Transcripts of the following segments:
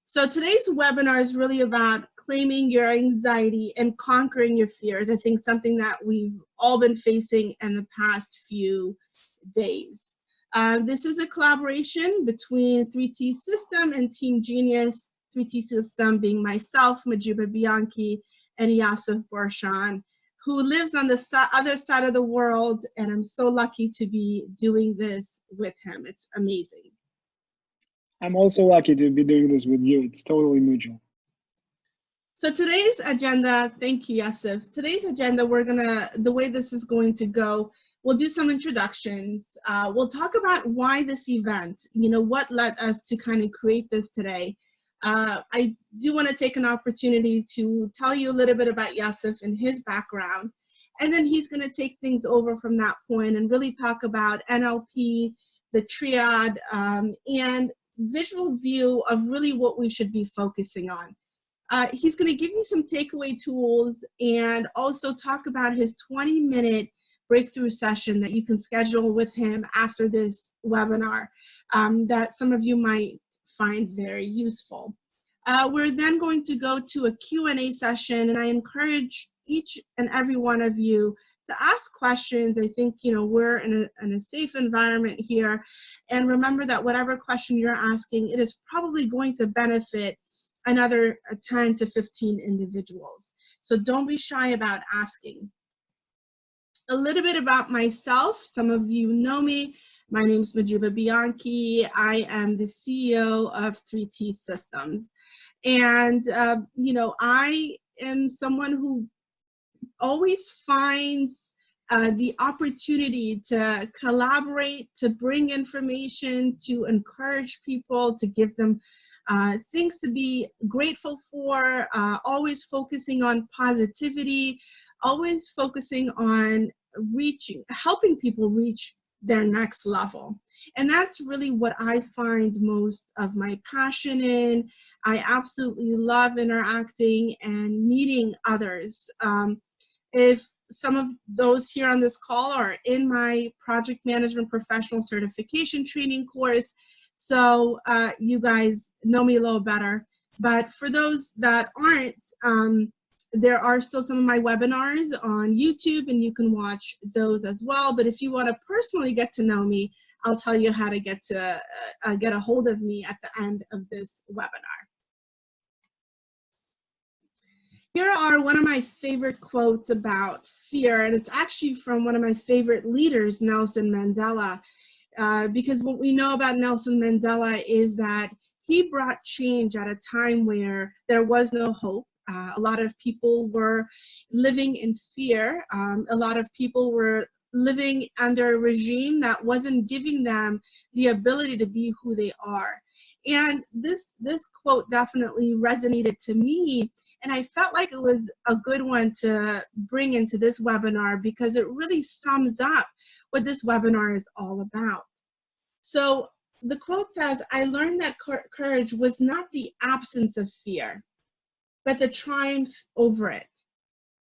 So today's webinar is really about claiming your anxiety and conquering your fears. I think something that we've all been facing in the past few days. This is a collaboration between 3Tsystem and Team-genius, 3Tsystem being myself, Madhu Bianchi, and Yasaf Burshan, who lives on the other side of the world, and I'm so lucky to be doing this with him. It's amazing. I'm also lucky to be doing this with you. It's totally mutual. So today's agenda, thank you, Yosef. Today's agenda, the way this is going to go, we'll do some introductions. We'll talk about why this event, what led us to kind of create this today. I do want to take an opportunity to tell you a little bit about Yosef and his background. And then he's going to take things over from that point and really talk about NLP, the Triad, and visual view of really what we should be focusing on. He's going to give you some takeaway tools and also talk about his 20-minute breakthrough session that you can schedule with him after this webinar that some of you might find very useful. We're then going to go to a Q&A session, and I encourage each and every one of you to ask questions. I think, we're in a safe environment here. And remember that whatever question you're asking, it is probably going to benefit another 10 to 15 individuals. So don't be shy about asking. A little bit about myself. Some of you know me. My name is Madhu Bianchi. I am the CEO of 3Tsystem. And, I am someone who always finds the opportunity to collaborate, to bring information, to encourage people, to give them things to be grateful for, always focusing on positivity, always focusing on helping people reach their next level. And that's really what I find most of my passion in. I absolutely love interacting and meeting others. If some of those here on this call are in my project management professional certification training course, so you guys know me a little better. But for those that aren't, there are still some of my webinars on YouTube, and you can watch those as well. But if you want to personally get to know me, I'll tell you how to get a hold of me at the end of this webinar. Here are one of my favorite quotes about fear, and it's actually from one of my favorite leaders, Nelson Mandela, because what we know about Nelson Mandela is that he brought change at a time where there was no hope. A lot of people were living in fear. A lot of people were living under a regime that wasn't giving them the ability to be who they are. And this quote definitely resonated to me, and I felt like it was a good one to bring into this webinar because it really sums up what this webinar is all about. So the quote says, "I learned that courage was not the absence of fear, but the triumph over it.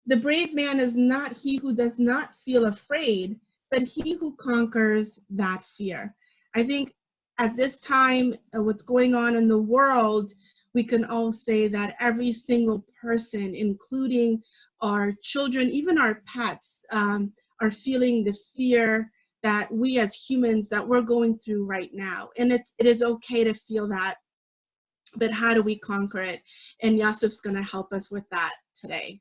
The brave man is not he who does not feel afraid, but he who conquers that fear." I think at this time, what's going on in the world, we can all say that every single person, including our children, even our pets, are feeling the fear that we as humans that we're going through right now. And it is okay to feel that, but how do we conquer it? And Yosef's going to help us with that today.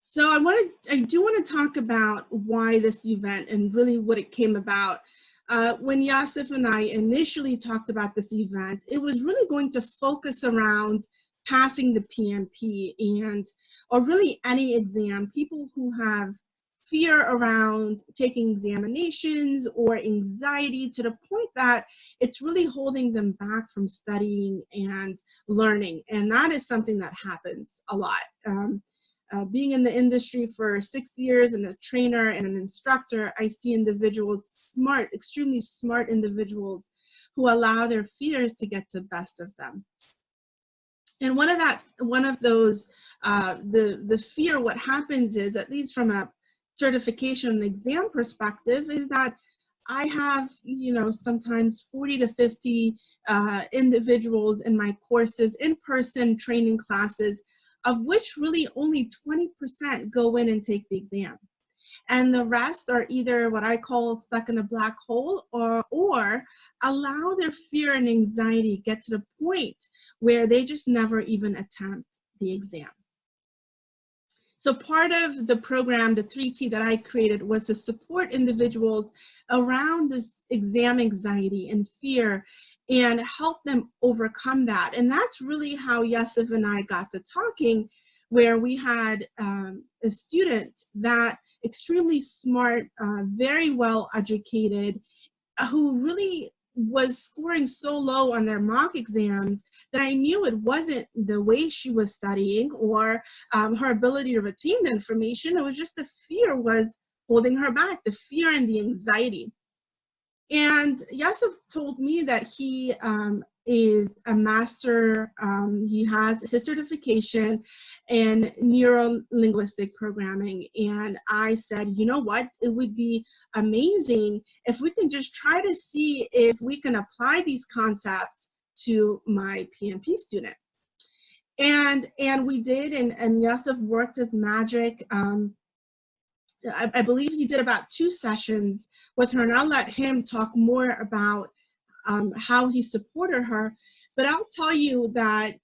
So I do want to talk about why this event and really what it came about. When Yosef and I initially talked about this event, it was really going to focus around passing the PMP or really any exam. People who have fear around taking examinations or anxiety to the point that it's really holding them back from studying and learning. And that is something that happens a lot. Being in the industry for 6 years and a trainer and an instructor, I see individuals, extremely smart individuals who allow their fears to get the best of them. And one of those, the fear, what happens is, at least from a certification and exam perspective, is that I have, sometimes 40 to 50 individuals in my courses, in-person training classes, of which really only 20% go in and take the exam. And the rest are either what I call stuck in a black hole, or allow their fear and anxiety get to the point where they just never even attempt the exam. So part of the program, the 3T that I created, was to support individuals around this exam anxiety and fear and help them overcome that. And that's really how Yosef and I got to talking, where we had a student that extremely smart, very well educated, who really was scoring so low on their mock exams that I knew it wasn't the way she was studying or her ability to retain the information. It was just the fear was holding her back, the fear and the anxiety. And Yasaf told me that he is a master, he has his certification in neuro-linguistic programming. And I said, you know what, it would be amazing if we can just try to see if we can apply these concepts to my PMP student. And we did, and Yasaf worked his magic. I believe he did about 2 sessions with her, and I'll let him talk more about how he supported her. But I'll tell you that,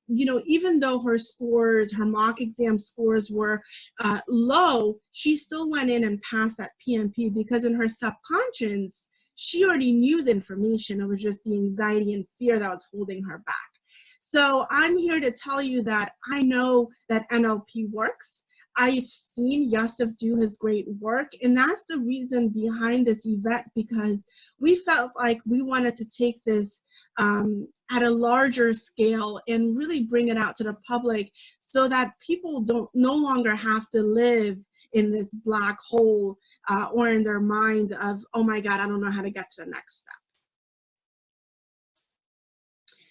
even though her scores, her mock exam scores were low, she still went in and passed that PMP because in her subconscious, she already knew the information. It was just the anxiety and fear that was holding her back. So I'm here to tell you that I know that NLP works. I've seen Yosef do his great work, and that's the reason behind this event, because we felt like we wanted to take this at a larger scale and really bring it out to the public so that people no longer have to live in this black hole or in their mind of, oh my God, I don't know how to get to the next step.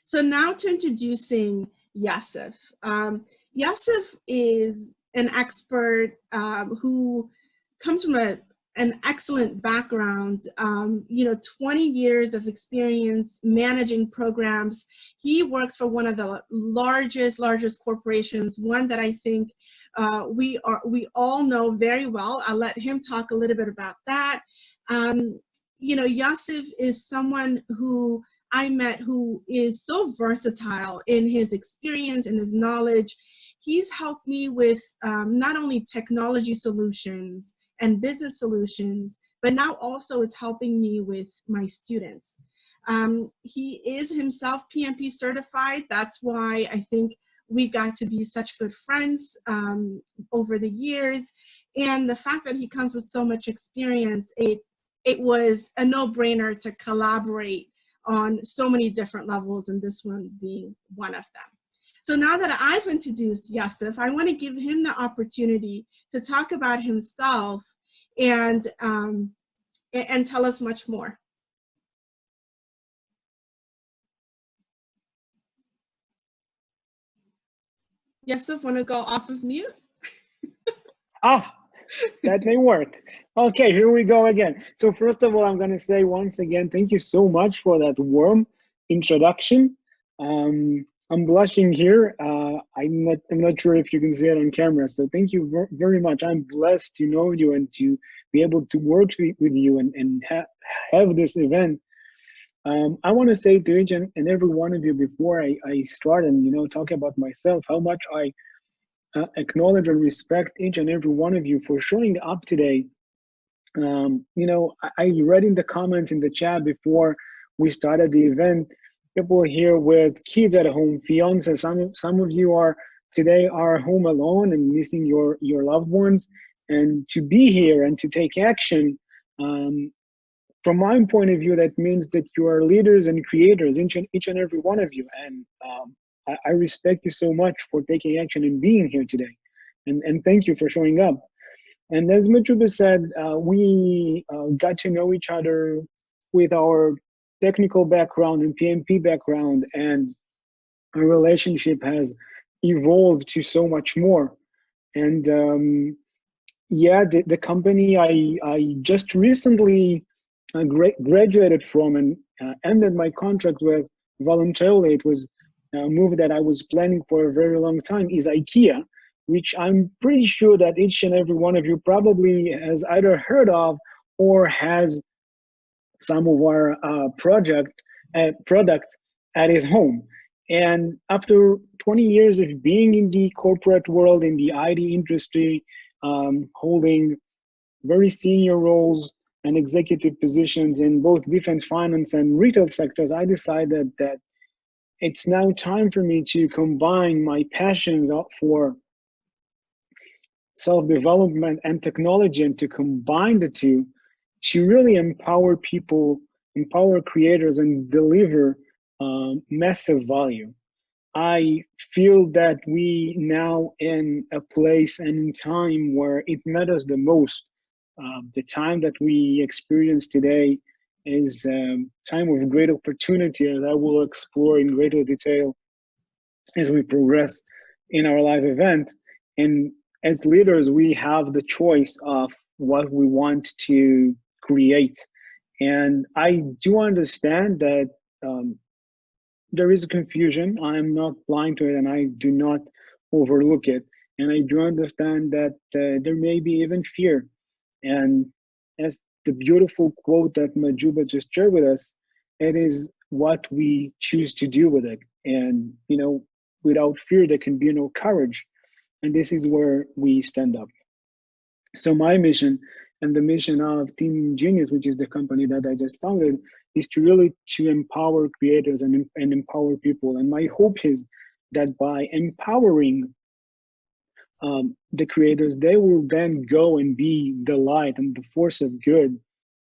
So now to introducing Yosef. Yosef is an expert who comes from an excellent background, 20 years of experience managing programs. He works for one of the largest corporations, one that I think we all know very well. I'll let him talk a little bit about that. Yosef is someone who I met who is so versatile in his experience and his knowledge. He's helped me with not only technology solutions and business solutions, but now also it's helping me with my students. He is himself PMP certified. That's why I think we got to be such good friends over the years. And the fact that he comes with so much experience, it was a no-brainer to collaborate on so many different levels, and this one being one of them. So now that I've introduced Yosef, I want to give him the opportunity to talk about himself and tell us much more. Yosef, want to go off of mute? That may work. Okay, here we go again. So first of all, I'm going to say once again, thank you so much for that warm introduction. I'm blushing here. I'm not sure if you can see it on camera. So thank you very much. I'm blessed to know you and to be able to work with you and have this event. I want to say to each and every one of you before I start and talk about myself, how much I acknowledge and respect each and every one of you for showing up today. I read in the comments in the chat before we started the event, people here with kids at home, fiance. Some of you are home alone and missing your loved ones, and to be here and to take action. From my point of view, that means that you are leaders and creators, each and every one of you, and I respect you so much for taking action and being here today, and thank you for showing up. And as Madhu said, we got to know each other with our technical background and PMP background, and our relationship has evolved to so much more. And yeah, the company I just recently graduated from and ended my contract with voluntarily. It was a move that I was planning for a very long time, is IKEA, which I'm pretty sure that each and every one of you probably has either heard of or has some of our product at his home. And after 20 years of being in the corporate world, in the IT industry, holding very senior roles and executive positions in both defense, finance, and retail sectors, I decided that it's now time for me to combine my passions for self-development and technology, and to combine the two to really empower people, empower creators, and deliver massive value. I feel that we now in a place and in time where it matters the most. The time that we experience today is time of great opportunity, as I will explore in greater detail as we progress in our live event. And as leaders, we have the choice of what we want to create. And I do understand that there is confusion. I'm not blind to it, and I do not overlook it. And I do understand that there may be even fear. And as the beautiful quote that Majuba just shared with us, it is what we choose to do with it. And, you know, without fear, there can be no courage. And this is where we stand up. So my mission and the mission of Team-genius, which is the company that I just founded, is to really to empower creators and empower people. And my hope is that by empowering the creators, they will then go and be the light and the force of good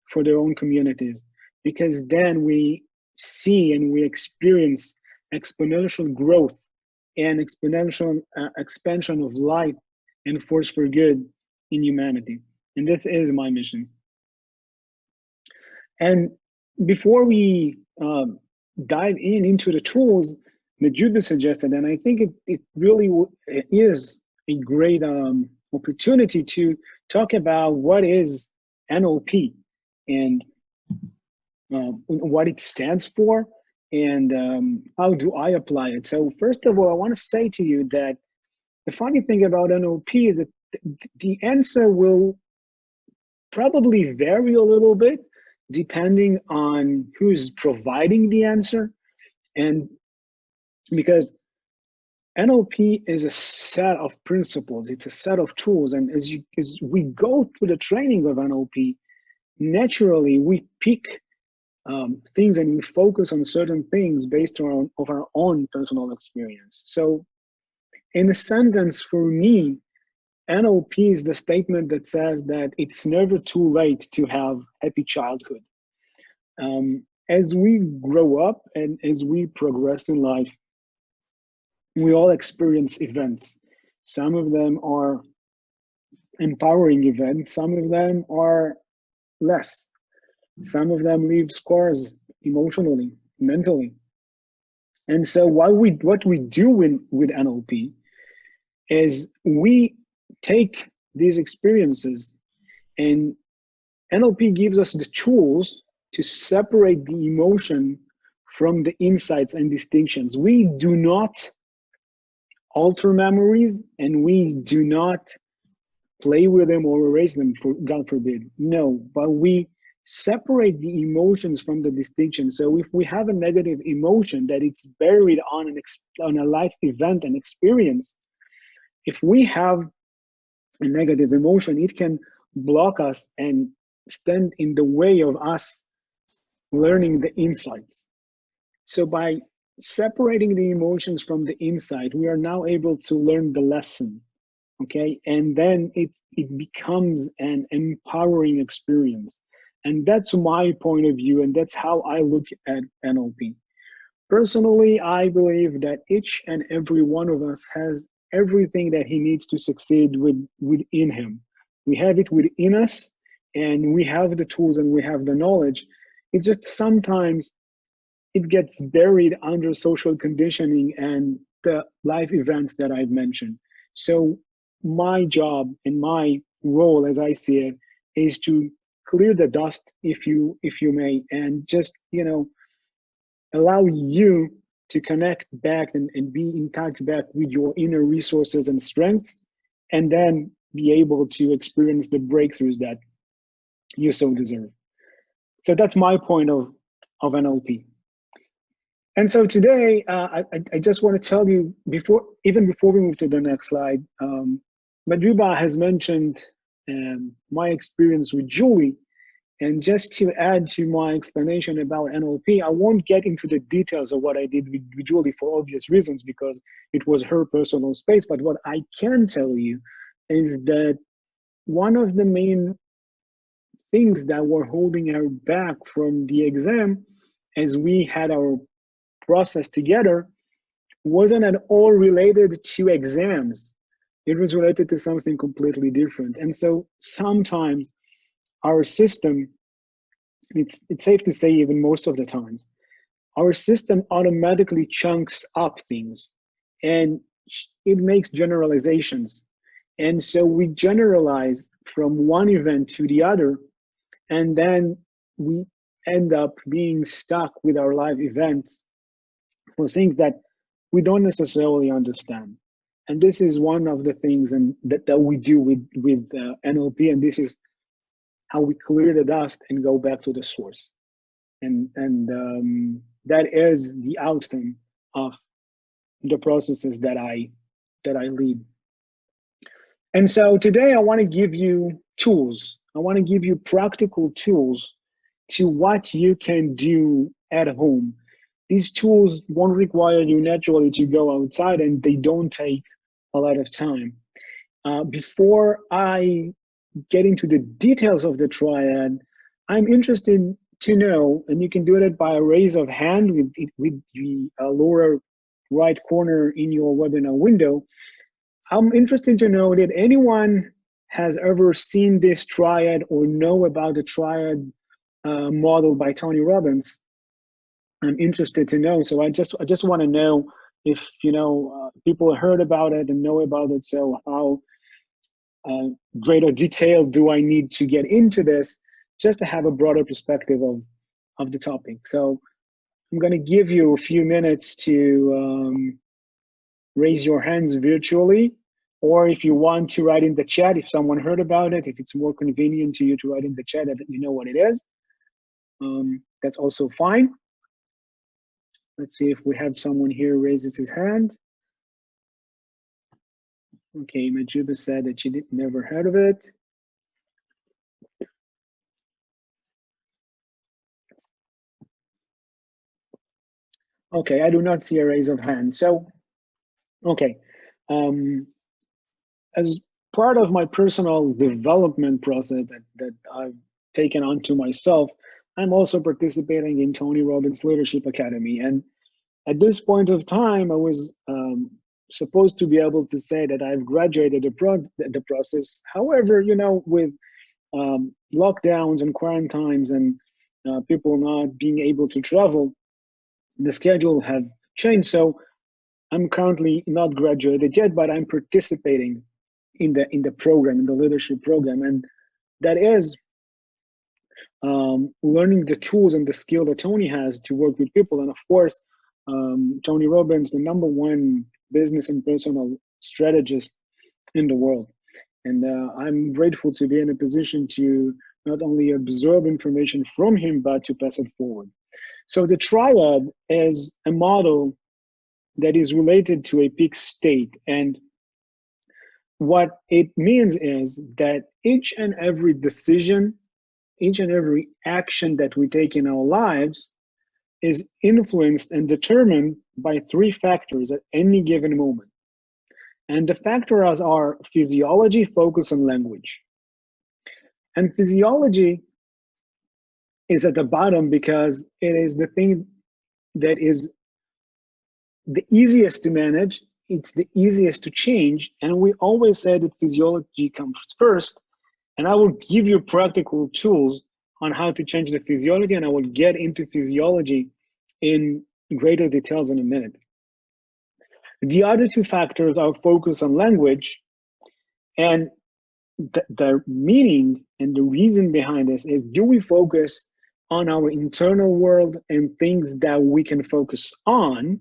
for their own communities. Because then we see and we experience exponential growth and exponential expansion of light and force for good in humanity. And this is my mission. And before we dive into the tools that Judah suggested, and I think it really is a great opportunity to talk about what is NLP and what it stands for, and how do I apply it. So first of all, I want to say to you that the funny thing about NLP is that the answer will probably vary a little bit depending on who's providing the answer. And because NLP is a set of principles, it's a set of tools. And as we go through the training of NLP, naturally we pick things and we focus on certain things based on our own personal experience. So in a sentence, for me, NLP is the statement that says that it's never too late to have happy childhood. As we grow up and as we progress in life, we all experience events. Some of them are empowering events, some of them are less. Some of them leave scars emotionally, mentally. And so what we do with NLP is we take these experiences, and NLP gives us the tools to separate the emotion from the insights and distinctions. We do not alter memories, and we do not play with them or erase them, for God forbid. No, but we separate the emotions from the distinction. So if we have a negative emotion that it's buried on a life event and experience, if we have a negative emotion, it can block us and stand in the way of us learning the insights. So by separating the emotions from the insight, we are now able to learn the lesson, okay? And then it becomes an empowering experience. And that's my point of view, and that's how I look at NLP. Personally, I believe that each and every one of us has everything that he needs to succeed within him. We have it within us, and we have the tools and we have the knowledge. It's just sometimes it gets buried under social conditioning and the life events that I've mentioned. So my job and my role, as I see it, is to clear the dust, if you may, and just, allow you to connect back and be in touch back with your inner resources and strengths, and then be able to experience the breakthroughs that you so deserve. So that's my point of NLP. And so today, I just want to tell you, before we move to the next slide, Madhu has mentioned my experience with Julie. And just to add to my explanation about NLP, I won't get into the details of what I did with Julie for obvious reasons, because it was her personal space. But what I can tell you is that one of the main things that were holding her back from the exam, as we had our process together, wasn't at all related to exams. It was related to something completely different. And so sometimes our system, it's safe to say even most of the times, our system automatically chunks up things and it makes generalizations. And so we generalize from one event to the other, and then we end up being stuck with our live events for things that we don't necessarily understand. And this is one of the things that we do with NLP, and this is how we clear the dust and go back to the source. And that is the outcome of the processes that I lead. And so today I want to give you tools. I want to give you practical tools to what you can do at home. These tools won't require you naturally to go outside, and they don't take a lot of time. Before I get into the details of the triad, I'm interested to know, and you can do it by a raise of hand with the lower right corner in your webinar window. I'm interested to know that anyone has ever seen this triad or know about the triad model by Tony Robbins. I'm interested to know. So I just want to know if people heard about it and know about it. So how greater detail do I need to get into this, just to have a broader perspective of the topic. So I'm going to give you a few minutes to raise your hands virtually, or if you want to write in the chat, if someone heard about it, if it's more convenient to you to write in the chat that you know what it is, that's also fine. Let's see if we have someone here raises his hand. Okay, Madhu said that she never heard of it. Okay, I do not see a raise of hands. So, okay, as part of my personal development process that I've taken onto myself, I'm also participating in Tony Robbins Leadership Academy. And at this point of time, I was supposed to be able to say that I've graduated the process. However, with lockdowns and quarantines and people not being able to travel, the schedule have changed. So I'm currently not graduated yet, but I'm participating in the program, in the leadership program, and that is learning the tools and the skill that Tony has to work with people. And of course, Tony Robbins, the #1 business and personal strategist in the world. And I'm grateful to be in a position to not only absorb information from him, but to pass it forward. So the triad is a model that is related to a peak state. And what it means is that each and every decision, each and every action that we take in our lives is influenced and determined by 3 factors at any given moment. And the factors are physiology, focus, and language. And physiology is at the bottom because it is the thing that is the easiest to manage. It's the easiest to change. And we always say that physiology comes first. And I will give you practical tools on how to change the physiology, and I will get into physiology in greater details in a minute. The other 2 factors are focus and language. And the meaning and the reason behind this is, do we focus on our internal world and things that we can focus on,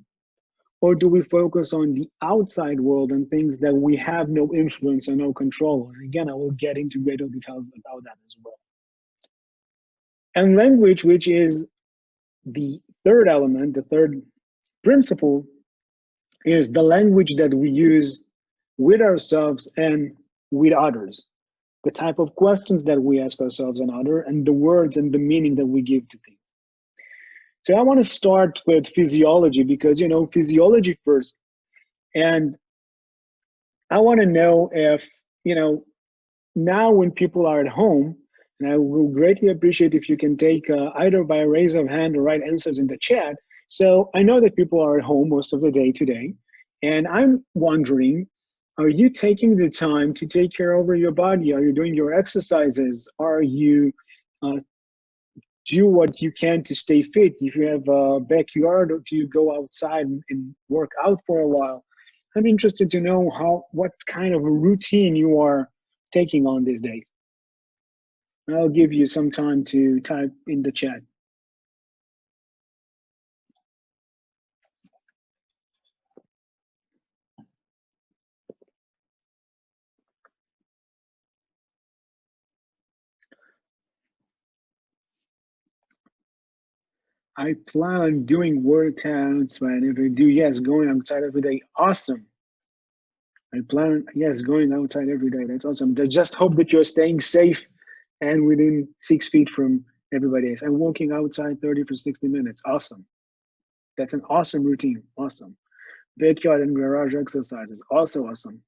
or do we focus on the outside world and things that we have no influence or no control on? Again, I will get into greater details about that as well. And language, which is the third element, the third principle, is the language that we use with ourselves and with others. The type of questions that we ask ourselves and others, and the words and the meaning that we give to things. So I want to start with physiology because, physiology first. And I want to know if, now when people are at home, and I will greatly appreciate if you can take either by a raise of hand or write answers in the chat. So I know that people are at home most of the day today, and I'm wondering, are you taking the time to take care of your body? Are you doing your exercises? Are you do what you can to stay fit? If you have a backyard, or do you go outside and work out for a while? I'm interested to know what kind of a routine you are taking on these days. I'll give you some time to type in the chat. I plan on doing workouts whenever I do. Yes, going outside every day. Awesome. I plan, yes, going outside every day. That's awesome. I just hope that you're staying safe and within 6 feet from everybody else. I'm walking outside 30 for 60 minutes. Awesome. That's an awesome routine. Awesome. Backyard and garage exercises. Also awesome.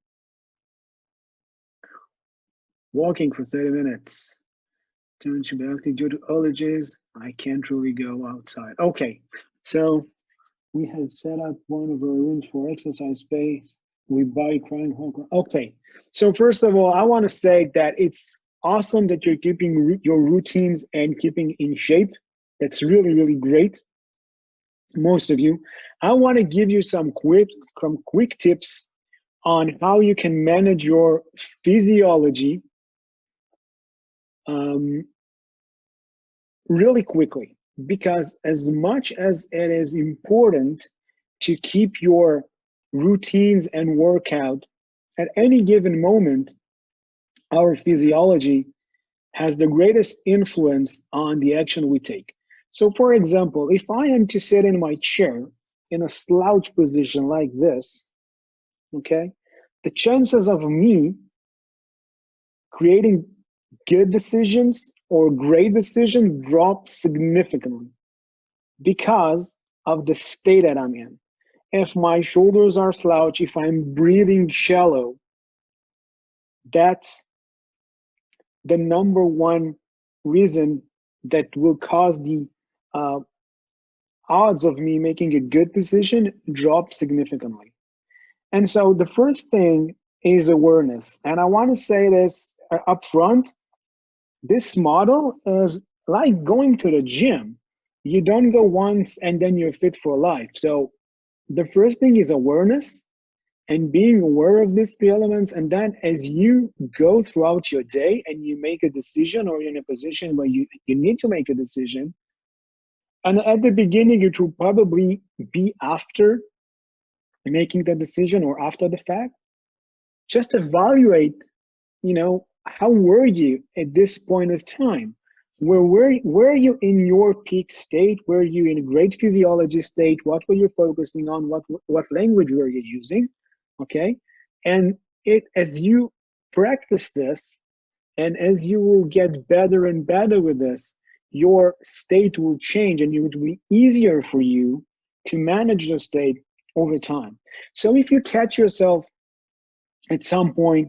Walking for 30 minutes. Should be active due to allergies. I can't really go outside. Okay, so we have set up one of our rooms for exercise space. We buy crying home. Okay, so first of all, I want to say that it's awesome that you're keeping your routines and keeping in shape. That's really, really great. Most of you. I want to give you some quick tips on how you can manage your physiology really quickly, because as much as it is important to keep your routines and workout at any given moment, our physiology has the greatest influence on the action we take. So for example, if I am to sit in my chair in a slouch position like this, okay, the chances of me creating good decisions or great decisions drop significantly because of the state that I'm in. If my shoulders are slouched, if I'm breathing shallow, that's the number one reason that will cause the odds of me making a good decision drop significantly. And so the first thing is awareness. And I want to say this up front. This model is like going to the gym. You don't go once and then you're fit for life. So the first thing is awareness and being aware of these three elements. And then as you go throughout your day and you make a decision, or you're in a position where you need to make a decision, and at the beginning, it will probably be after making the decision or after the fact, just evaluate, how were you at this point of time? Were you in your peak state? Were you in a great physiology state? What were you focusing on? What language were you using? Okay, and as you practice this, and as you will get better and better with this, your state will change, and it will be easier for you to manage your state over time. So if you catch yourself at some point,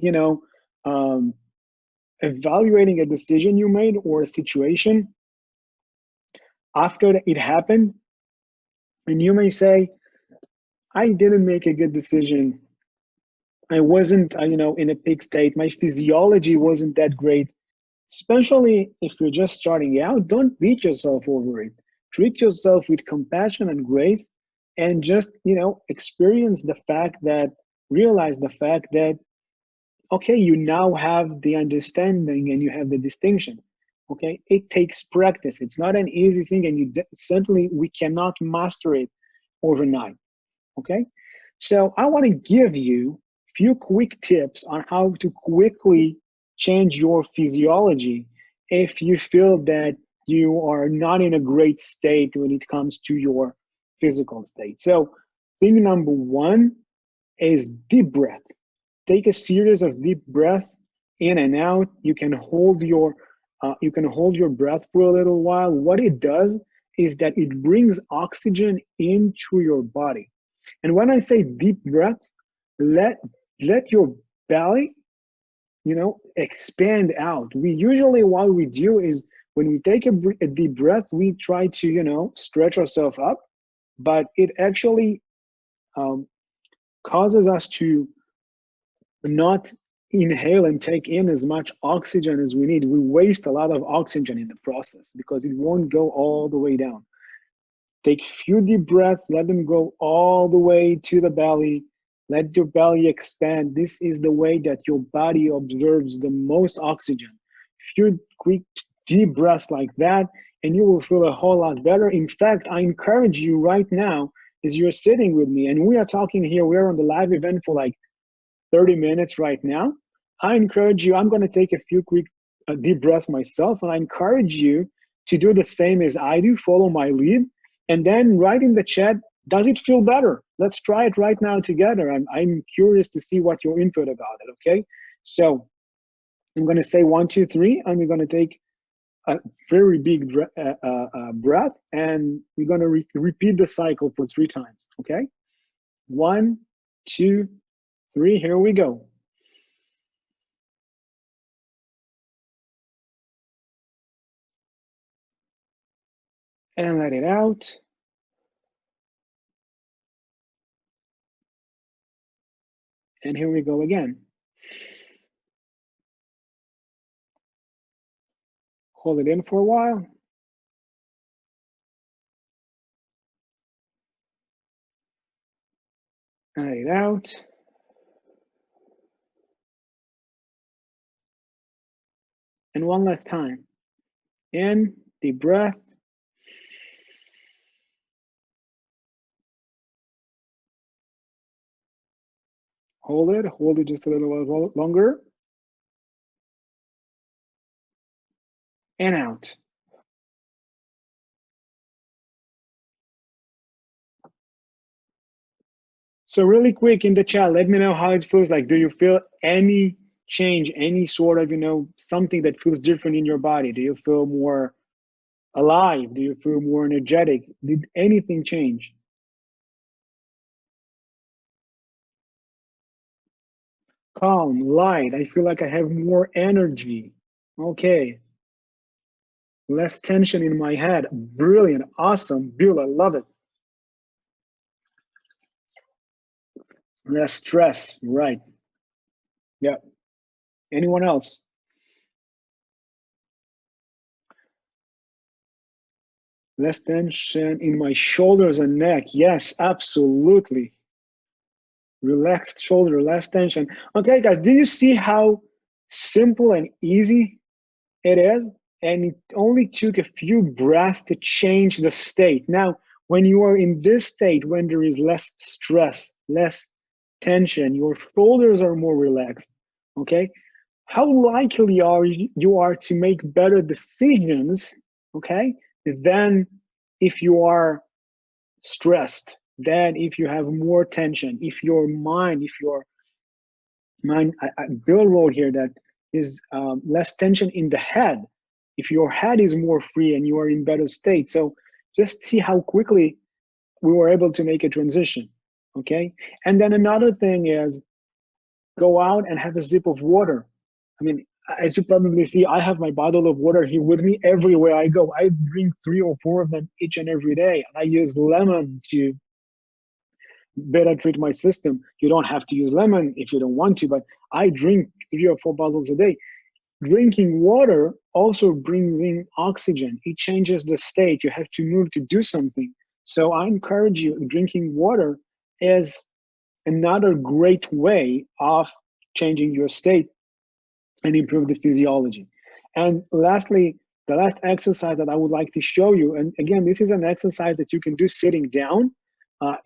evaluating a decision you made or a situation after it happened, and you may say, I didn't make a good decision. I wasn't, in a peak state. My physiology wasn't that great. Especially if you're just starting out, don't beat yourself over it. Treat yourself with compassion and grace, and just, realize the fact that okay, you now have the understanding and you have the distinction. Okay, it takes practice. It's not an easy thing, and certainly we cannot master it overnight. Okay, so I want to give you a few quick tips on how to quickly change your physiology if you feel that you are not in a great state when it comes to your physical state. So thing number one is deep breath. Take a series of deep breaths in and out. You can hold your breath for a little while. What it does is that it brings oxygen into your body. And when I say deep breaths, let your belly, expand out. We usually, what we do is when we take a deep breath, we try to, stretch ourselves up, but it actually causes us to not inhale and take in as much oxygen as we need. We waste a lot of oxygen in the process because it won't go all the way down. Take a few deep breaths, let them go all the way to the belly. Let your belly expand. This is the way that your body absorbs the most oxygen. A few quick deep breaths like that, and you will feel a whole lot better. In fact, I encourage you right now, as you're sitting with me, and we are talking here, we're on the live event for like 30 minutes right now. I encourage you, I'm going to take a few quick deep breaths myself, and I encourage you to do the same as I do, follow my lead, and then write in the chat, does it feel better? Let's try it right now together. I'm curious to see what your input about it, okay? So I'm going to say 1, 2, 3, and we're going to take a very big breath, and we're going to repeat the cycle for 3 times, okay? 1, 2, 3, here we go. And let it out. And here we go again. Hold it in for a while. Let it out. And one last time. In, deep breath. Hold it just a little while longer. And out. So really quick in the chat, let me know how it feels like. Do you feel any change, any sort of, something that feels different in your body? Do you feel more alive? Do you feel more energetic? Did anything change? Calm, light. I feel like I have more energy. Okay. Less tension in my head. Brilliant. Awesome. Bill, I love it. Less stress. Right. Yeah. Anyone else? Less tension in my shoulders and neck. Yes, absolutely. Relaxed shoulder, less tension. Okay, guys, do you see how simple and easy it is? And it only took a few breaths to change the state. Now, when you are in this state, when there is less stress, less tension, your shoulders are more relaxed, okay? How likely are you are to make better decisions, okay, than if you are stressed, than if you have more tension, if your mind, Bill wrote here that is less tension in the head, if your head is more free and you are in better state. So just see how quickly we were able to make a transition, okay? And then another thing is go out and have a sip of water. I mean, as you probably see, I have my bottle of water here with me everywhere I go. I drink 3 or 4 of them each and every day. And I use lemon to better treat my system. You don't have to use lemon if you don't want to, but I drink 3 or 4 bottles a day. Drinking water also brings in oxygen. It changes the state. You have to move to do something. So I encourage you, drinking water is another great way of changing your state and improve the physiology. And lastly, the last exercise that I would like to show you, and again, this is an exercise that you can do sitting down.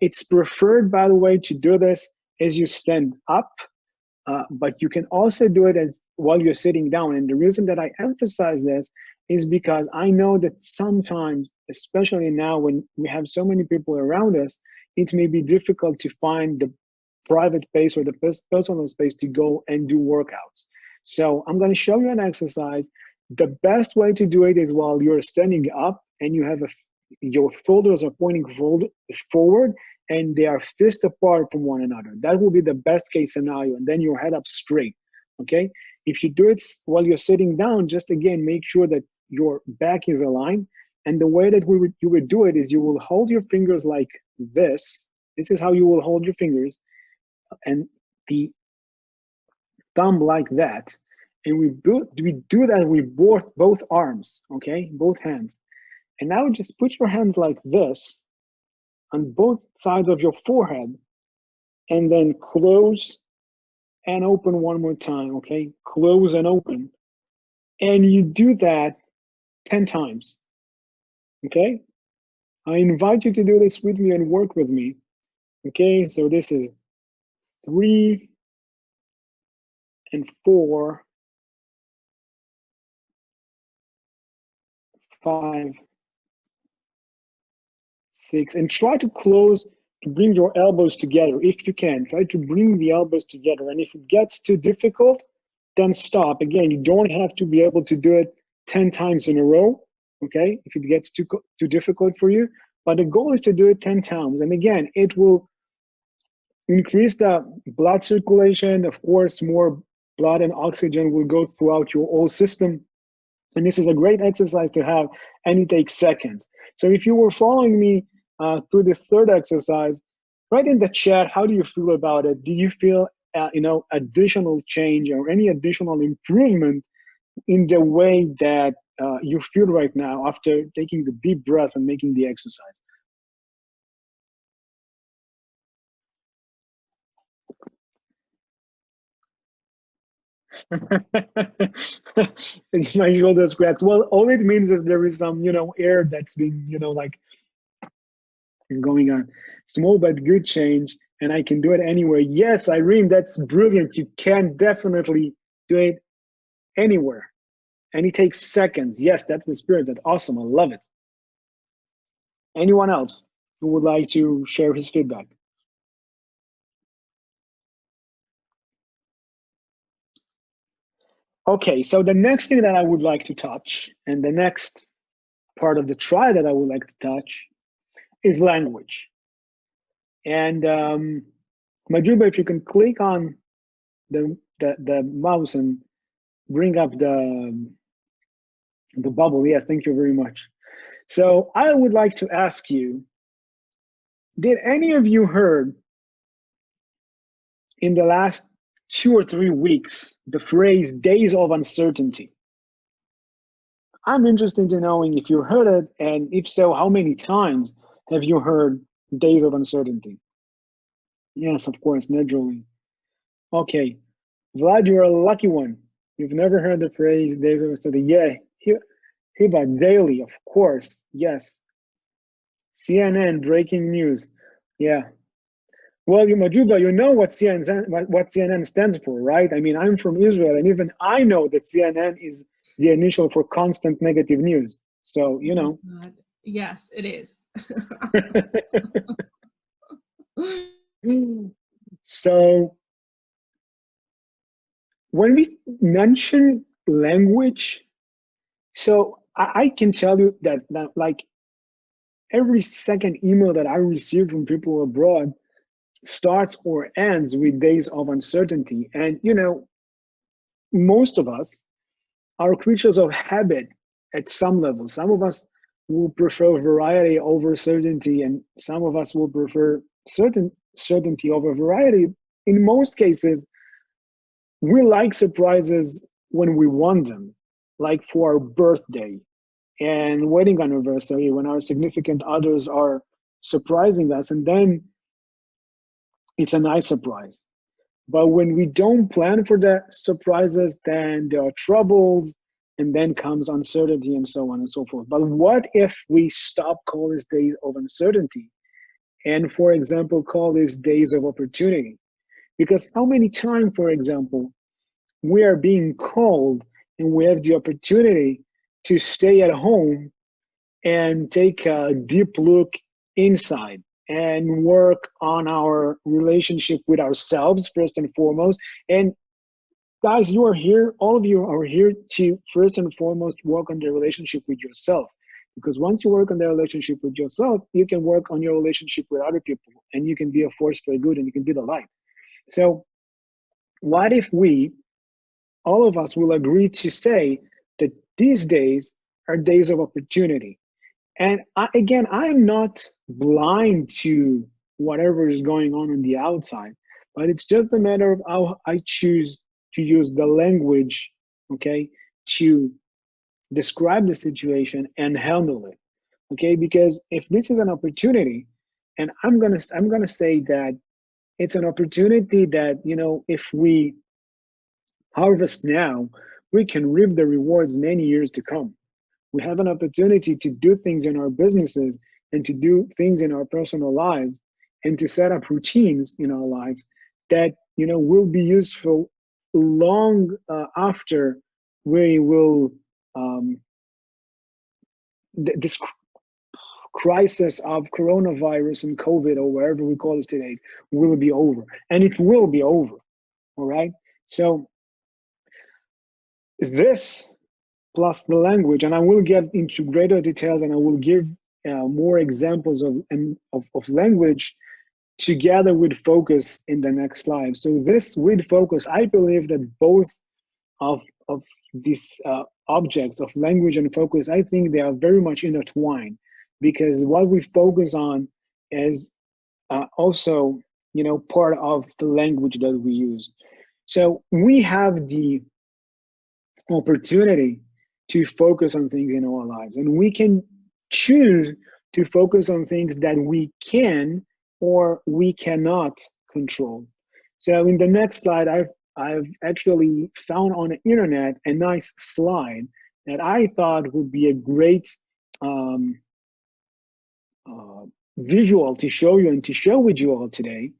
It's preferred, by the way, to do this as you stand up, but you can also do it as while you're sitting down. And the reason that I emphasize this is because I know that sometimes, especially now when we have so many people around us, it may be difficult to find the private space or the personal space to go and do workouts. So I'm going to show you an exercise. The best way to do it is while you're standing up and you have your shoulders are pointing forward and they are fist apart from one another. That will be the best case scenario, and then your head up straight, okay? If you do it while you're sitting down, just again, make sure that your back is aligned. And the way that you would do it is you will hold your fingers like this. This is how you will hold your fingers, and the thumb like that. And we do that with both arms, okay? Both hands. And now just put your hands like this on both sides of your forehead, and then close and open one more time, okay? Close and open. And you do that 10 times, okay? I invite you to do this with me and work with me, okay? So this is 3 and 4, 5, 6, and try to close, to bring your elbows together if you can. Try to bring the elbows together, and if it gets too difficult, then stop. Again, you don't have to be able to do it 10 times in a row, okay, if it gets too difficult for you. But the goal is to do it 10 times. And again, it will increase the blood circulation. Of course, more blood and oxygen will go throughout your whole system. And this is a great exercise to have, and it takes seconds. So if you were following me through this third exercise, write in the chat, how do you feel about it? Do you feel additional change or any additional improvement in the way that you feel right now after taking the deep breath and making the exercise? My shoulders cracked. Well, all it means is there is some, air that's been, like going on. Small but good change, and I can do it anywhere. Yes, Irene, that's brilliant. You can definitely do it anywhere. And it takes seconds. Yes, that's the spirit. That's awesome. I love it. Anyone else who would like to share his feedback? Okay, so the next thing that I would like to touch, and the next part of the triad that I would like to touch, is language. And Madhu, if you can click on the mouse and bring up the bubble. Yeah, thank you very much. So I would like to ask you, did any of you heard in the last 2 or 3 weeks the phrase days of uncertainty? I'm interested in knowing if you heard it, and if so, how many times have you heard days of uncertainty? Yes, of course, naturally. Okay, Vlad, you're a lucky one. You've never heard the phrase days of uncertainty. Yeah, Hiba, daily, of course, yes. CNN, breaking news. Yeah. Well, Majuba, you know what CNN stands for, right? I mean, I'm from Israel, and even I know that CNN is the initial for constant negative news. So, Yes, it is. So, when we mention language, so I can tell you that like every second email that I receive from people abroad starts or ends with days of uncertainty. And, most of us are creatures of habit at some level. Some of us will prefer variety over certainty, and some of us will prefer certainty over variety. In most cases, we like surprises when we want them, like for our birthday and wedding anniversary, when our significant others are surprising us, and then it's a nice surprise. But when we don't plan for the surprises, then there are troubles, and then comes uncertainty and so on and so forth. But what if we stop call these days of uncertainty and, for example, call these days of opportunity? Because how many times, for example, we are being called and we have the opportunity to stay at home and take a deep look inside and work on our relationship with ourselves first and foremost. And guys, you are here, all of you are here to first and foremost work on the relationship with yourself. Because once you work on the relationship with yourself, you can work on your relationship with other people, and you can be a force for good, and you can be the light. So what if we, all of us, will agree to say that these days are days of opportunity? And again, I am not blind to whatever is going on the outside, but it's just a matter of how I choose to use the language, okay, to describe the situation and handle it, okay? Because if this is an opportunity, and I'm gonna say that it's an opportunity that, you know, if we harvest now, we can reap the rewards many years to come. We have an opportunity to do things in our businesses and to do things in our personal lives and to set up routines in our lives that, you know, will be useful long after we will this crisis of coronavirus and COVID, or wherever we call it today, will be over, and it will be over. All right. So this plus the language, and I will get into greater details, and I will give more examples of language together with focus in the next slide. So this with focus, I believe that both of these objects of language and focus, I think they are very much intertwined, because what we focus on is also, you know, part of the language that we use. So we have the opportunity to focus on things in our lives, and we can choose to focus on things that we can or we cannot control. So in the next slide, I've actually found on the internet a nice slide that I thought would be a great um, visual to show you and to share with you all today.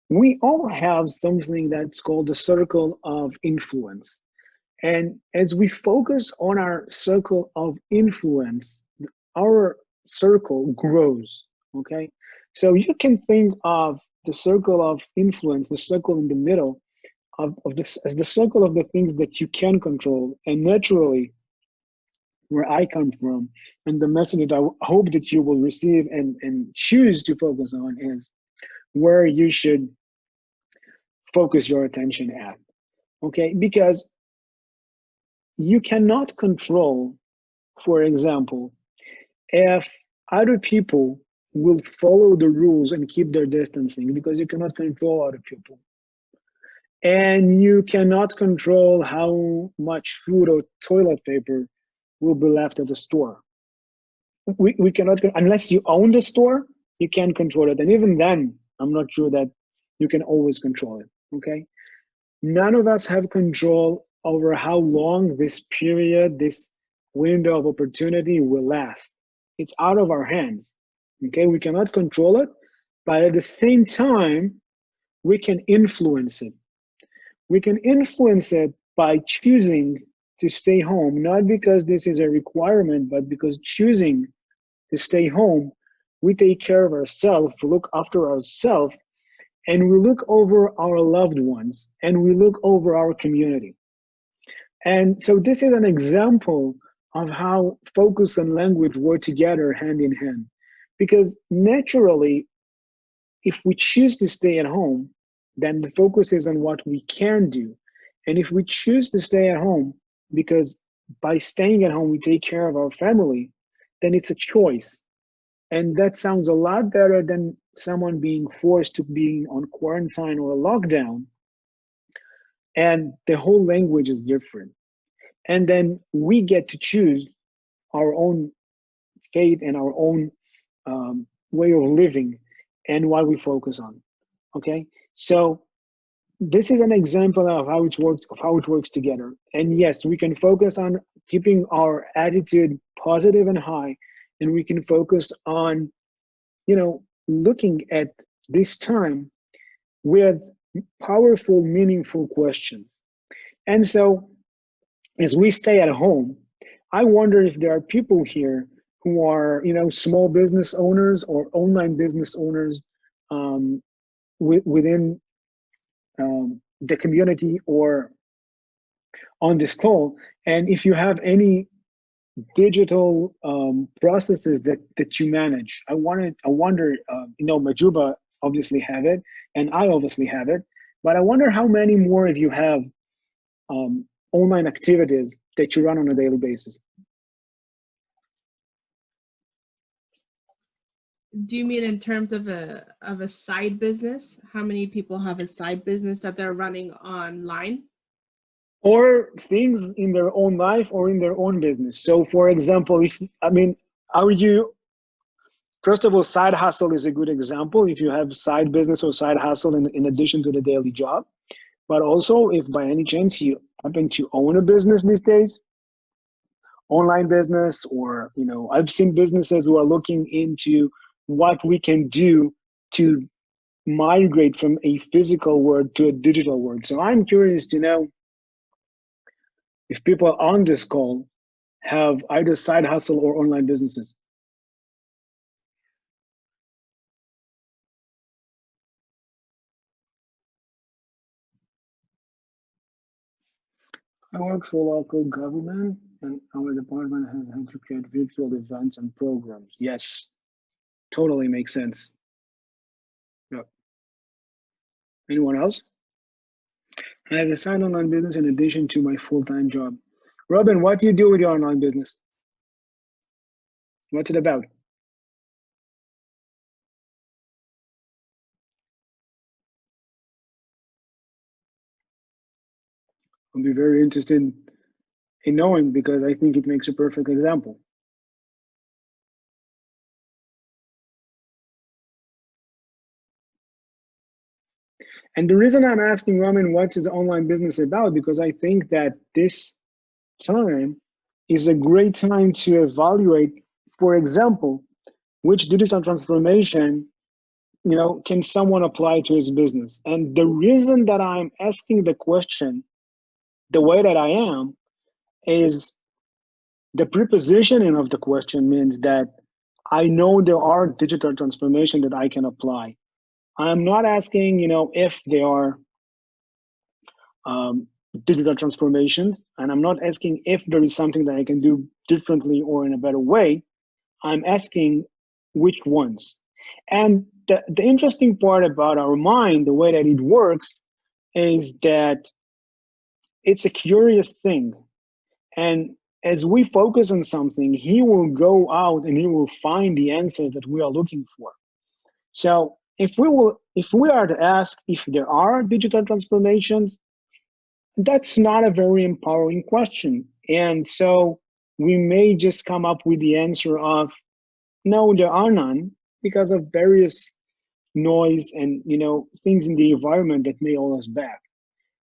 We all have something that's called the circle of influence. And as we focus on our circle of influence, our circle grows, okay? So you can think of the circle of influence, the circle in the middle of this, as the circle of the things that you can control. And naturally, where I come from, and the message that I hope that you will receive and choose to focus on is where you should focus your attention at, okay? Because you cannot control, for example, if other people will follow the rules and keep their distancing, because you cannot control other people. And you cannot control how much food or toilet paper will be left at the store. We cannot, unless you own the store, you can't control it. And even then, I'm not sure that you can always control it, okay? None of us have control over how long this period, this window of opportunity will last. It's out of our hands, okay? We cannot control it, but at the same time, we can influence it. We can influence it by choosing to stay home, not because this is a requirement, but because choosing to stay home, we take care of ourselves, we look after ourselves, and we look over our loved ones, and we look over our community. And so this is an example of how focus and language work together hand in hand. Because naturally, if we choose to stay at home, then the focus is on what we can do. And if we choose to stay at home, because by staying at home, we take care of our family, then it's a choice. And that sounds a lot better than someone being forced to be on quarantine or a lockdown. And the whole language is different. And then we get to choose our own faith and our own way of living and what we focus on. Okay, so this is an example of how it works together. And yes, we can focus on keeping our attitude positive and high, and we can focus on, looking at this time with powerful, meaningful questions. And so as we stay at home, I wonder if there are people here who are, small business owners or online business owners, within the community or on this call. And if you have any digital processes that you manage, I wonder, Majuba obviously have it, and I obviously have it, but I wonder how many more of you have online activities that you run on a daily basis. Do you mean in terms of a side business? How many people have a side business that they're running online? Or things in their own life or in their own business. So for example, are you, first of all, side hustle is a good example if you have side business or side hustle in addition to the daily job. But also if by any chance you happen to own a business these days, online business, or, I've seen businesses who are looking into what we can do to migrate from a physical world to a digital world. So I'm curious to know if people on this call have either side hustle or online businesses. I work for local government, and our department has had to create virtual events and programs. Yes, totally makes sense. Yep. Anyone else? I have a side online business in addition to my full-time job. Robin, what do you do with your online business? What's it about? I'll be very interested in knowing, because I think it makes a perfect example. And the reason I'm asking Roman what's his online business about, because I think that this time is a great time to evaluate, for example, which digital transformation, can someone apply to his business. And the reason that I'm asking the question the way that I am is the prepositioning of the question means that I know there are digital transformation that I can apply. I'm not asking, if they are digital transformations, and I'm not asking if there is something that I can do differently or in a better way. I'm asking which ones. And the interesting part about our mind, the way that it works, is that it's a curious thing. And as we focus on something, he will go out and he will find the answers that we are looking for. So if we are to ask if there are digital transformations, that's not a very empowering question. And so we may just come up with the answer of no, there are none, because of various noise and things in the environment that may hold us back.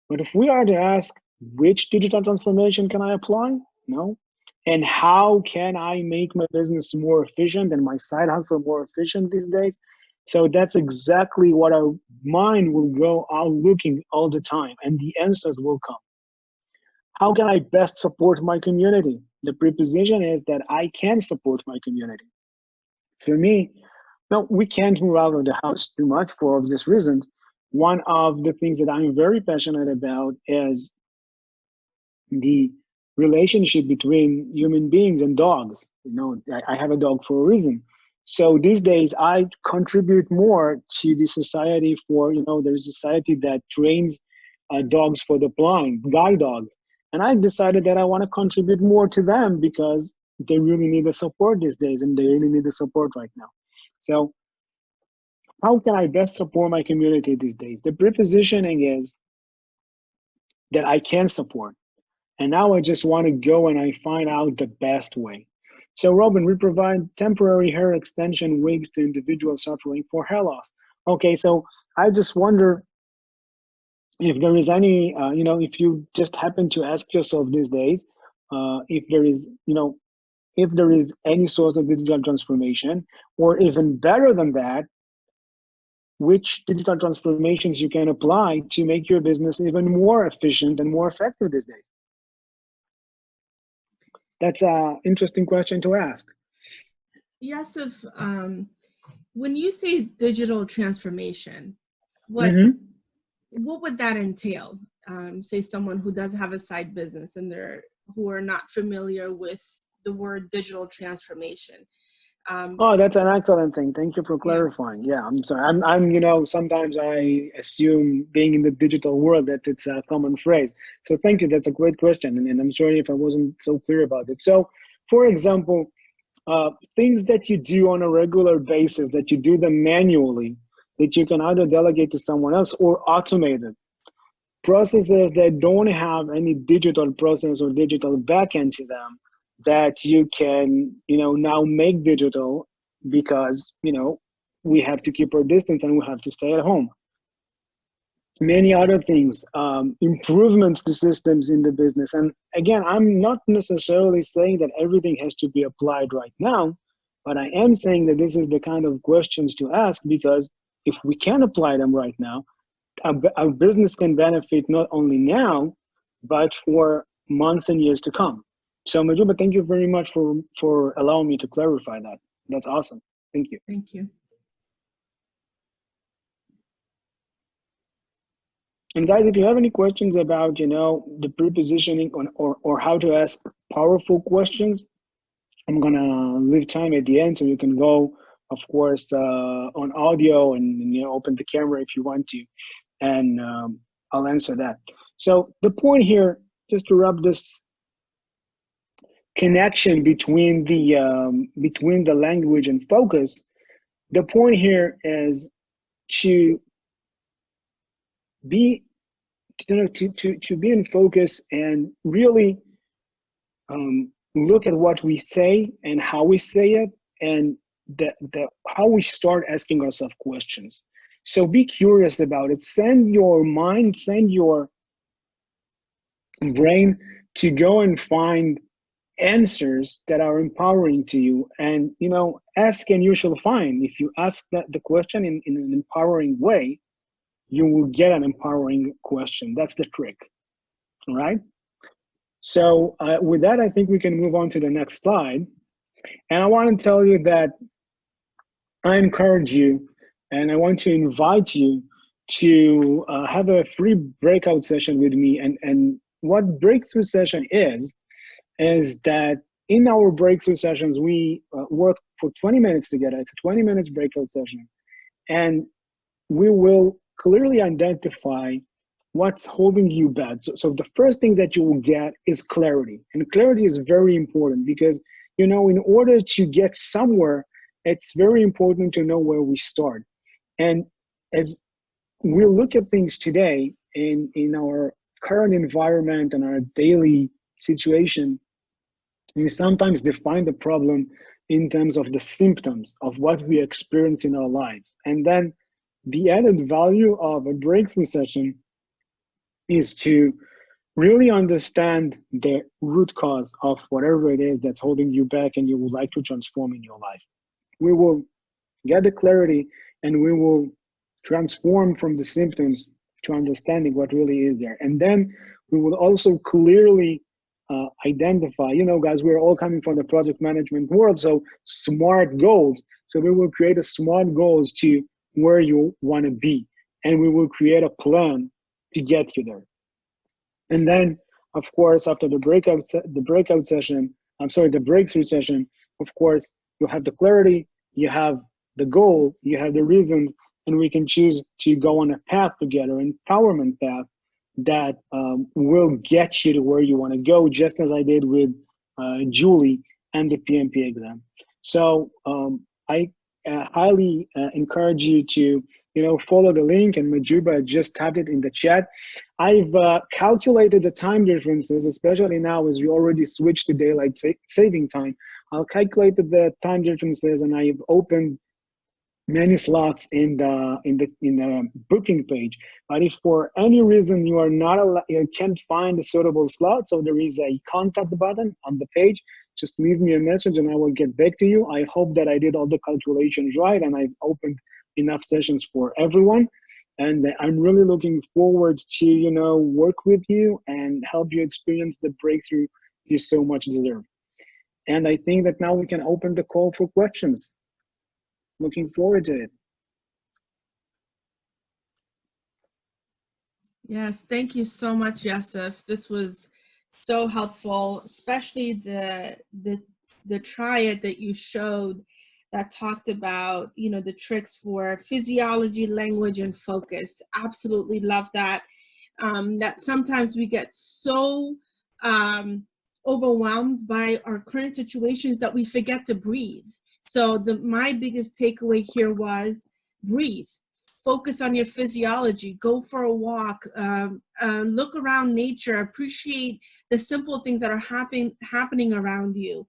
But if we are to ask which digital transformation can I apply, no, and how can I make my business more efficient and my side hustle more efficient these days? So that's exactly what our mind will go out looking all the time, and the answers will come. How can I best support my community? The preposition is that I can support my community. For me, no, we can't move out of the house too much for obvious reasons. One of the things that I'm very passionate about is the relationship between human beings and dogs. I have a dog for a reason. So these days I contribute more to the society for, there's a society that trains dogs for the blind, guide dogs. And I decided that I want to contribute more to them because they really need the support these days, and they really need the support right now. So how can I best support my community these days? The prepositioning is that I can support. And now I just want to go and I find out the best way. So Robin, we provide temporary hair extension wigs to individuals suffering for hair loss. Okay, so I just wonder if there is any, if you just happen to ask yourself these days, if there is, if there is any sort of digital transformation, or even better than that, which digital transformations you can apply to make your business even more efficient and more effective these days? That's an interesting question to ask. Yasaf, when you say digital transformation, what would that entail? Say someone who does have a side business and who are not familiar with the word digital transformation. Oh, that's an excellent thing. Thank you for clarifying. Yeah, I'm sorry. I'm sometimes I assume being in the digital world that it's a common phrase. So thank you. That's a great question. And I'm sorry if I wasn't so clear about it. So, for example, things that you do on a regular basis, that you do them manually, that you can either delegate to someone else or automate it. Processes that don't have any digital process or digital backend to them, that you can, now make digital, because, we have to keep our distance and we have to stay at home. Many other things, improvements to systems in the business. And again, I'm not necessarily saying that everything has to be applied right now, but I am saying that this is the kind of questions to ask, because if we can apply them right now, our business can benefit not only now, but for months and years to come. So Madhu, thank you very much for allowing me to clarify that. That's awesome. Thank you. Thank you. And guys, if you have any questions about, the prepositioning or how to ask powerful questions, I'm gonna leave time at the end so you can go, of course, on audio and open the camera if you want to, and I'll answer that. So the point here, just to wrap this connection between the language and focus, the point here is to be to be in focus and really look at what we say and how we say it, and how we start asking ourselves questions. So be curious about it. Send your mind, send your brain to go and find answers that are empowering to you, and ask and you shall find. If you ask the question in an empowering way, you will get an empowering question. That's the trick. All right. So with that, I think we can move on to the next slide. And I want to tell you that I encourage you, and I want to invite you to have a free breakout session with me. And what breakthrough session is that in our breakthrough sessions, we work for 20 minutes together. It's a 20 minutes breakout session. And we will clearly identify what's holding you back. So the first thing that you will get is clarity. And clarity is very important, because, in order to get somewhere, it's very important to know where we start. And as we look at things today in our current environment and our daily situation, we sometimes define the problem in terms of the symptoms of what we experience in our lives. And then the added value of a breakthrough session is to really understand the root cause of whatever it is that's holding you back and you would like to transform in your life. We will get the clarity, and we will transform from the symptoms to understanding what really is there. And then we will also clearly identify, guys, we're all coming from the project management world, so SMART goals. So we will create a SMART goals to where you want to be, and we will create a plan to get you there. And then, of course, after the breakthrough session, of course, you have the clarity, you have the goal, you have the reasons, and we can choose to go on a path together, an empowerment path that will get you to where you want to go, just as I did with Julie and the PMP exam. So I highly encourage you to follow the link, and Majuba just tapped it in the chat. I've calculated the time differences, especially now as we already switched to daylight saving time. I'll calculate the time differences, and I've opened many slots in the booking page. But if for any reason you are not you can't find a suitable slot, so there is a contact button on the page. Just leave me a message and I will get back to you. I hope that I did all the calculations right and I've opened enough sessions for everyone. And I'm really looking forward to work with you and help you experience the breakthrough you so much deserve. And I think that now we can open the call for questions. Looking forward to it. Yes, thank you so much, Yosef. This was so helpful, especially the triad that you showed that talked about, the tricks for physiology, language, and focus. Absolutely love that. That sometimes we get so overwhelmed by our current situations that we forget to breathe. So my biggest takeaway here was breathe. Focus on your physiology, go for a walk, look around nature, appreciate the simple things that are happening around you.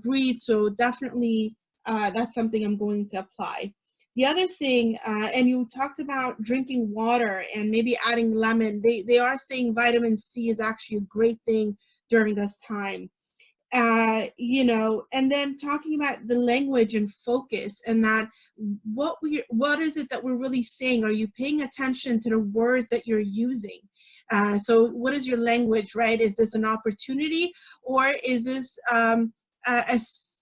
Breathe, so definitely that's something I'm going to apply. The other thing, and you talked about drinking water and maybe adding lemon. They are saying vitamin C is actually a great thing during this time. And then talking about the language and focus, and that what is it that we're really saying? Are you paying attention to the words that you're using? So what is your language, right? Is this an opportunity, or is this a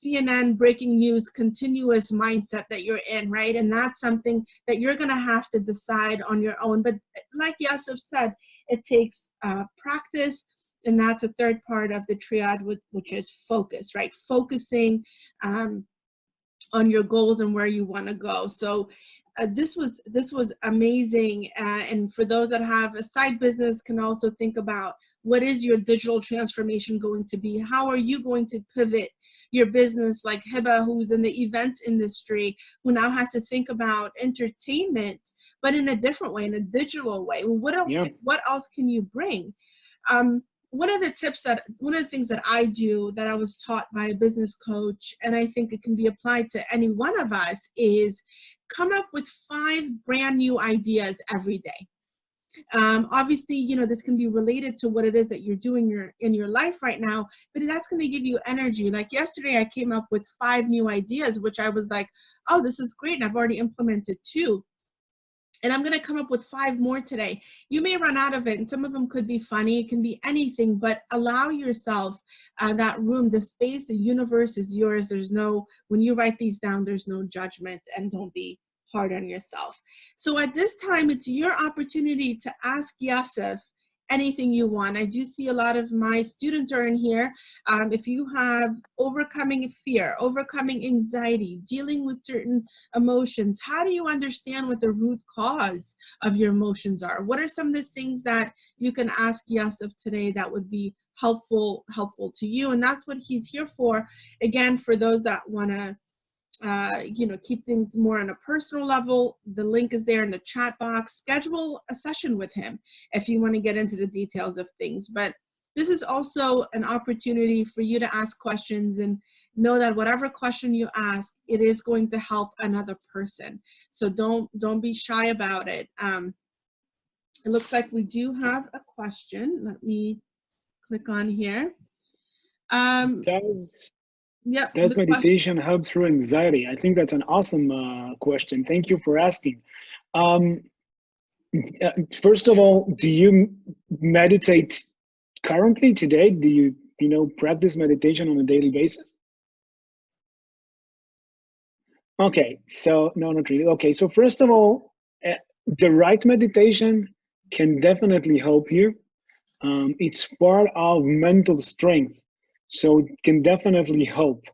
CNN breaking news continuous mindset that you're in, right? And that's something that you're gonna have to decide on your own. But like Yasaf said, it takes practice. And that's a third part of the triad, which is focus, right? Focusing on your goals and where you want to go. So this was amazing. And for those that have a side business, can also think about what is your digital transformation going to be? How are you going to pivot your business, like Hiba, who's in the events industry, who now has to think about entertainment, but in a different way, in a digital way? What else? Yeah. What else can you bring? One of the things that I do, that I was taught by a business coach, and I think it can be applied to any one of us, is come up with 5 brand new ideas every day. Obviously, this can be related to what it is that you're doing in your life right now, but that's going to give you energy. Like yesterday, I came up with 5 new ideas, which I was like, oh, this is great. And I've already implemented 2. And I'm going to come up with 5 more today. You may run out of it, and some of them could be funny. It can be anything, but allow yourself that room, the space, the universe is yours. When you write these down, there's no judgment, and don't be hard on yourself. So at this time, it's your opportunity to ask Yosef anything you want. I do see a lot of my students are in here. If you have overcoming fear, overcoming anxiety, dealing with certain emotions, how do you understand what the root cause of your emotions are? What are some of the things that you can ask Yosef today that would be helpful to you? And that's what he's here for. Again, for those that want to keep things more on a personal level, the link is there in the chat box. Schedule a session with him if you want to get into the details of things. But this is also an opportunity for you to ask questions, and know that whatever question you ask, it is going to help another person. So don't be shy about it. It looks like we do have a question. Let me click on here. Does meditation help through anxiety? I think that's an awesome question. Thank you for asking. First of all, do you meditate currently today? Do you practice meditation on a daily basis? Okay, so no, not really. Okay, so first of all, the right meditation can definitely help you. It's part of mental strength, so it can definitely help.